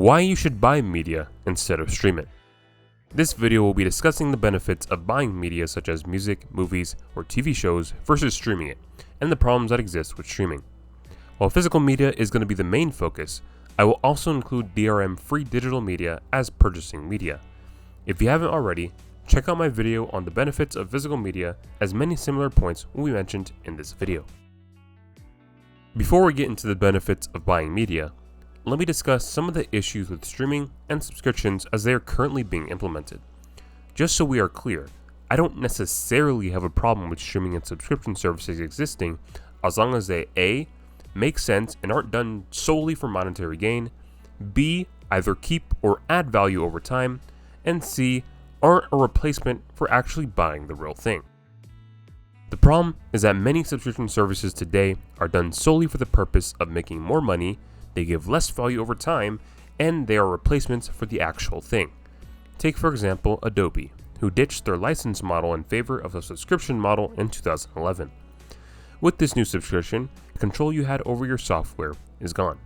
Why you should buy media instead of stream it. This video will be discussing the benefits of buying media such as music, movies, or TV shows versus streaming it, and the problems that exist with streaming. While physical media is going to be the main focus, I will also include DRM-free digital media as purchasing media. If you haven't already, check out my video on the benefits of physical media, as many similar points will be mentioned in this video. Before we get into the benefits of buying media, let me discuss some of the issues with streaming and subscriptions as they are currently being implemented. Just so we are clear, I don't necessarily have a problem with streaming and subscription services existing as long as they A. make sense and aren't done solely for monetary gain, B. either keep or add value over time, and C. aren't a replacement for actually buying the real thing. The problem is that many subscription services today are done solely for the purpose of making more money. They give less value over time, and they are replacements for the actual thing. Take for example Adobe, who ditched their license model in favor of a subscription model in 2011. With this new subscription, the control you had over your software is gone.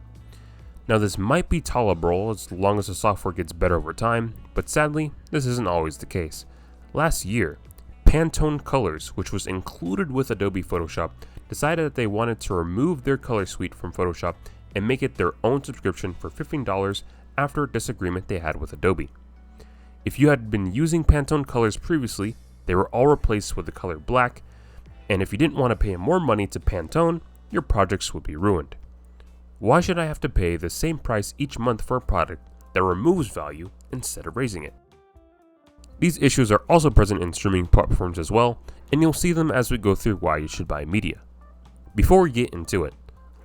Now this might be tolerable as long as the software gets better over time, but sadly, this isn't always the case. Last year, Pantone Colors, which was included with Adobe Photoshop, decided that they wanted to remove their color suite from Photoshop and make it their own subscription for $15 after a disagreement they had with Adobe. If you had been using Pantone colors previously, they were all replaced with the color black, and if you didn't want to pay more money to Pantone, your projects would be ruined. Why should I have to pay the same price each month for a product that removes value instead of raising it? These issues are also present in streaming platforms as well, and you'll see them as we go through why you should buy media. Before we get into it,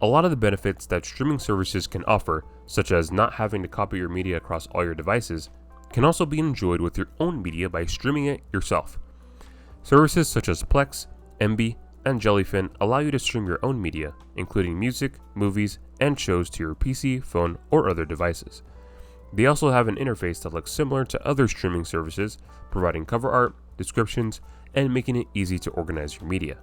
a lot of the benefits that streaming services can offer, such as not having to copy your media across all your devices, can also be enjoyed with your own media by streaming it yourself. Services such as Plex, MB, and Jellyfin allow you to stream your own media, including music, movies, and shows to your PC, phone, or other devices. They also have an interface that looks similar to other streaming services, providing cover art, descriptions, and making it easy to organize your media.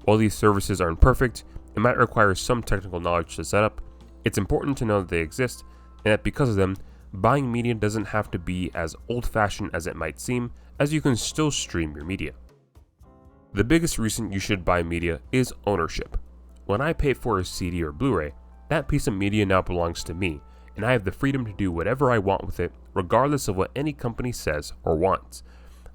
While these services aren't perfect, it might require some technical knowledge to set up. It's important to know that they exist, and that because of them, buying media doesn't have to be as old-fashioned as it might seem, as you can still stream your media. The biggest reason you should buy media is ownership. When I pay for a CD or Blu-ray, that piece of media now belongs to me, and I have the freedom to do whatever I want with it, regardless of what any company says or wants.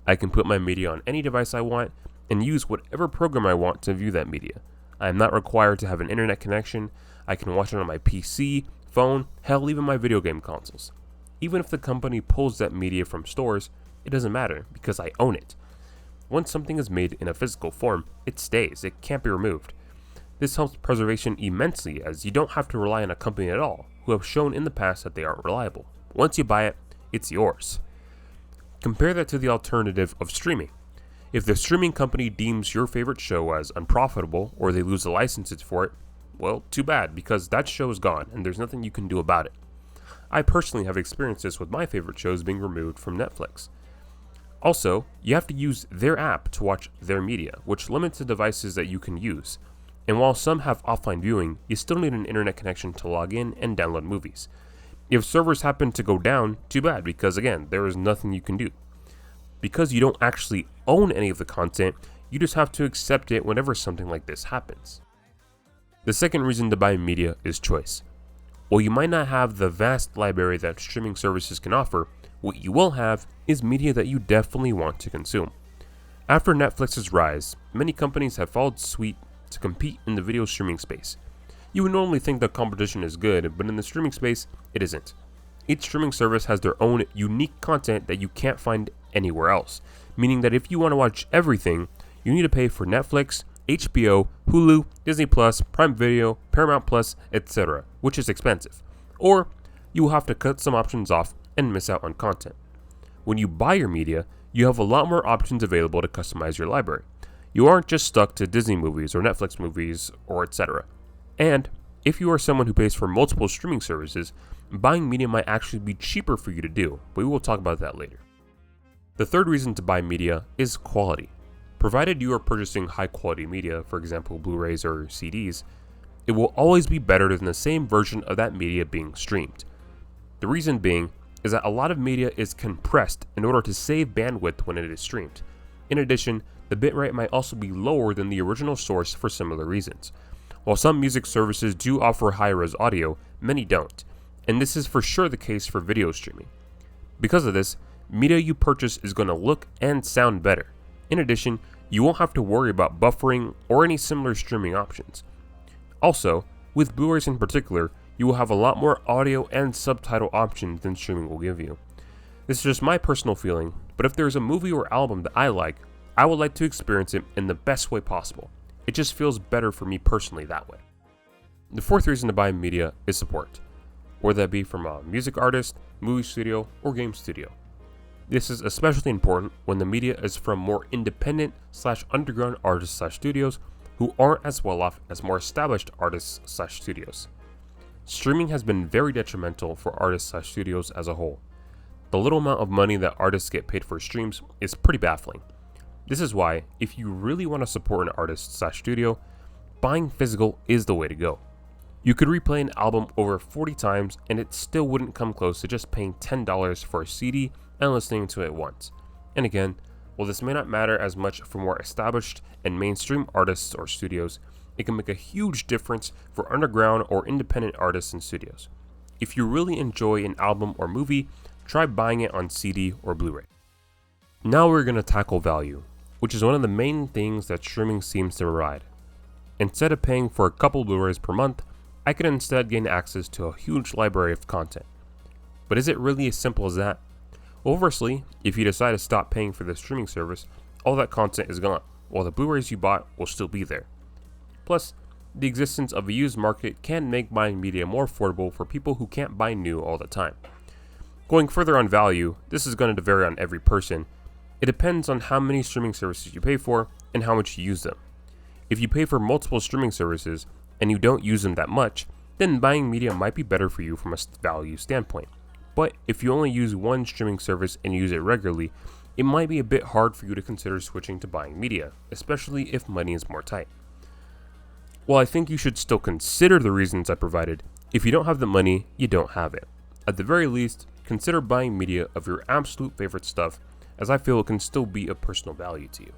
I can put my media on any device I want, and use whatever program I want to view that media. I am not required to have an internet connection. I can watch it on my PC, phone, hell, even my video game consoles. Even if the company pulls that media from stores, it doesn't matter because I own it. Once something is made in a physical form, it stays, it can't be removed. This helps preservation immensely as you don't have to rely on a company at all, who have shown in the past that they aren't reliable. Once you buy it, it's yours. Compare that to the alternative of streaming. If the streaming company deems your favorite show as unprofitable or they lose the licenses for it, well, too bad, because that show is gone and there's nothing you can do about it. I personally have experienced this with my favorite shows being removed from Netflix. Also, you have to use their app to watch their media, which limits the devices that you can use. And while some have offline viewing, you still need an internet connection to log in and download movies. If servers happen to go down, too bad, because again, there is nothing you can do. Because you don't actually own any of the content, you just have to accept it whenever something like this happens. The second reason to buy media is choice. While you might not have the vast library that streaming services can offer, what you will have is media that you definitely want to consume. After Netflix's rise, many companies have followed suit to compete in the video streaming space. You would normally think that competition is good, but in the streaming space, it isn't. Each streaming service has their own unique content that you can't find anywhere else, meaning that if you want to watch everything, you need to pay for Netflix, HBO, Hulu, Disney+, Prime Video, Paramount+, etc., which is expensive. Or you will have to cut some options off and miss out on content. When you buy your media, you have a lot more options available to customize your library. You aren't just stuck to Disney movies or Netflix movies or etc. And if you are someone who pays for multiple streaming services, buying media might actually be cheaper for you to do, but we will talk about that later. The third reason to buy media is quality. Provided you are purchasing high quality media, for example Blu-rays or CDs, it will always be better than the same version of that media being streamed. The reason being is that a lot of media is compressed in order to save bandwidth when it is streamed. In addition, the bitrate might also be lower than the original source for similar reasons. While some music services do offer high-res audio, many don't, and this is for sure the case for video streaming. Because of this, media you purchase is going to look and sound better. In addition, you won't have to worry about buffering or any similar streaming options. Also, with Blu-rays in particular, you will have a lot more audio and subtitle options than streaming will give you. This is just my personal feeling, but if there is a movie or album that I like, I would like to experience it in the best way possible. It just feels better for me personally that way. The fourth reason to buy media is support, whether that be from a music artist, movie studio, or game studio. This is especially important when the media is from more independent/underground artists/studios who aren't as well off as more established artists/studios. Streaming has been very detrimental for artists/studios as a whole. The little amount of money that artists get paid for streams is pretty baffling. This is why, if you really want to support an artist/studio, buying physical is the way to go. You could replay an album over 40 times and it still wouldn't come close to just paying $10 for a CD and listening to it once. And again, while this may not matter as much for more established and mainstream artists or studios, it can make a huge difference for underground or independent artists and studios. If you really enjoy an album or movie, try buying it on CD or Blu-ray. Now we're going to tackle value, which is one of the main things that streaming seems to provide. Instead of paying for a couple Blu-rays per month, I could instead gain access to a huge library of content. But is it really as simple as that? Well, firstly, if you decide to stop paying for the streaming service, all that content is gone, while the Blu-rays you bought will still be there. Plus, the existence of a used market can make buying media more affordable for people who can't buy new all the time. Going further on value, this is going to vary on every person. It depends on how many streaming services you pay for and how much you use them. If you pay for multiple streaming services and you don't use them that much, then buying media might be better for you from a value standpoint. But if you only use one streaming service and use it regularly, it might be a bit hard for you to consider switching to buying media, especially if money is more tight. While I think you should still consider the reasons I provided, if you don't have the money, you don't have it. At the very least, consider buying media of your absolute favorite stuff, as I feel it can still be of personal value to you.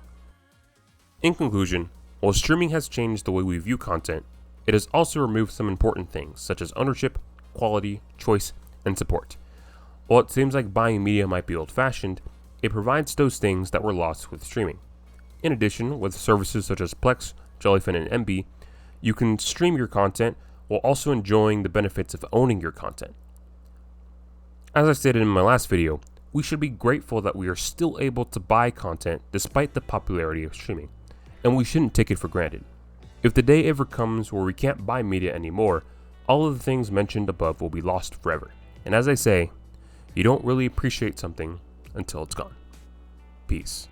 In conclusion, while streaming has changed the way we view content, it has also removed some important things such as ownership, quality, choice, and support. While it seems like buying media might be old-fashioned, it provides those things that were lost with streaming. In addition, with services such as Plex, Jellyfin, and MB, you can stream your content while also enjoying the benefits of owning your content. As I stated in my last video, we should be grateful that we are still able to buy content despite the popularity of streaming, and we shouldn't take it for granted. If the day ever comes where we can't buy media anymore, all of the things mentioned above will be lost forever. And as I say, you don't really appreciate something until it's gone. Peace.